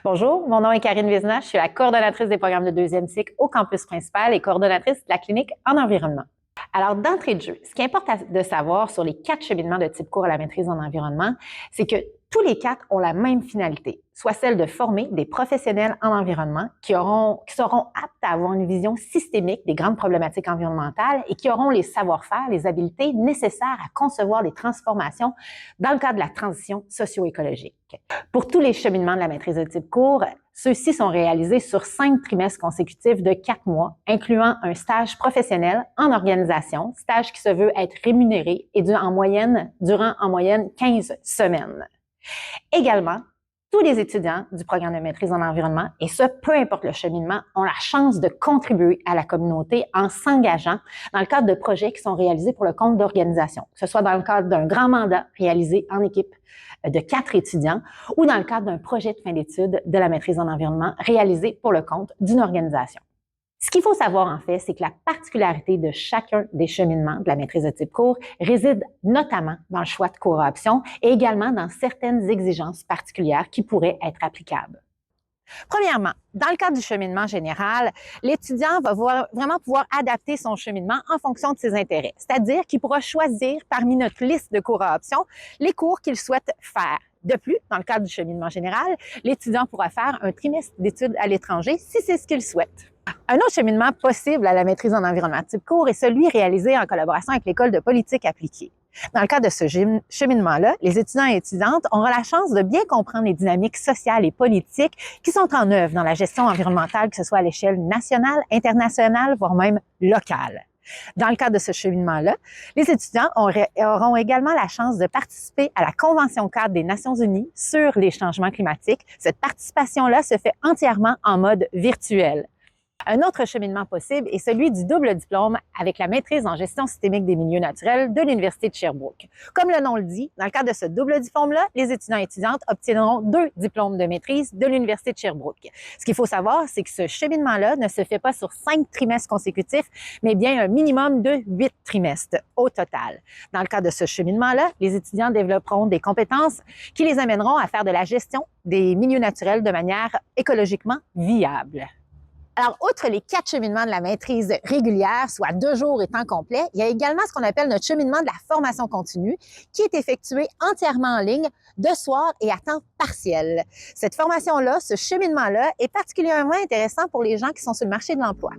Bonjour, mon nom est Karine Vézina, je suis la coordonnatrice des programmes de deuxième cycle au campus principal et coordonnatrice de la clinique en environnement. Alors, d'entrée de jeu, ce qui importe de savoir sur les 4 cheminements de type cours à la maîtrise en environnement, c'est que tous les 4 ont la même finalité, soit celle de former des professionnels en environnement qui seront aptes à avoir une vision systémique des grandes problématiques environnementales et qui auront les savoir-faire, les habiletés nécessaires à concevoir des transformations dans le cadre de la transition socio-écologique. Pour tous les cheminements de la maîtrise de type cours, ceux-ci sont réalisés sur 5 trimestres consécutifs de 4 mois, incluant un stage professionnel en organisation, stage qui se veut être rémunéré et durant en moyenne 15 semaines. Également, tous les étudiants du programme de maîtrise en environnement, et ce, peu importe le cheminement, ont la chance de contribuer à la communauté en s'engageant dans le cadre de projets qui sont réalisés pour le compte d'organisations, que ce soit dans le cadre d'un grand mandat réalisé en équipe de 4 étudiants ou dans le cadre d'un projet de fin d'études de la maîtrise en environnement réalisé pour le compte d'une organisation. Ce qu'il faut savoir, en fait, c'est que la particularité de chacun des cheminements de la maîtrise de type cours réside notamment dans le choix de cours à option et également dans certaines exigences particulières qui pourraient être applicables. Premièrement, dans le cadre du cheminement général, l'étudiant va vraiment pouvoir adapter son cheminement en fonction de ses intérêts, c'est-à-dire qu'il pourra choisir parmi notre liste de cours à option les cours qu'il souhaite faire. De plus, dans le cadre du cheminement général, l'étudiant pourra faire un trimestre d'études à l'étranger si c'est ce qu'il souhaite. Un autre cheminement possible à la maîtrise en environnement type cours est celui réalisé en collaboration avec l'École de politique appliquée. Dans le cadre de ce cheminement-là, les étudiants et étudiantes auront la chance de bien comprendre les dynamiques sociales et politiques qui sont en œuvre dans la gestion environnementale, que ce soit à l'échelle nationale, internationale, voire même locale. Dans le cadre de ce cheminement-là, les étudiants auront également la chance de participer à la Convention cadre des Nations unies sur les changements climatiques. Cette participation-là se fait entièrement en mode virtuel. Un autre cheminement possible est celui du double diplôme avec la maîtrise en gestion systémique des milieux naturels de l'Université de Sherbrooke. Comme le nom le dit, dans le cadre de ce double diplôme-là, les étudiants et étudiantes obtiendront 2 diplômes de maîtrise de l'Université de Sherbrooke. Ce qu'il faut savoir, c'est que ce cheminement-là ne se fait pas sur 5 trimestres consécutifs, mais bien un minimum de 8 trimestres au total. Dans le cadre de ce cheminement-là, les étudiants développeront des compétences qui les amèneront à faire de la gestion des milieux naturels de manière écologiquement viable. Alors, outre les 4 cheminements de la maîtrise régulière, soit 2 jours et temps complet, il y a également ce qu'on appelle notre cheminement de la formation continue, qui est effectué entièrement en ligne, de soir et à temps partiel. Cette formation-là, ce cheminement-là, est particulièrement intéressant pour les gens qui sont sur le marché de l'emploi.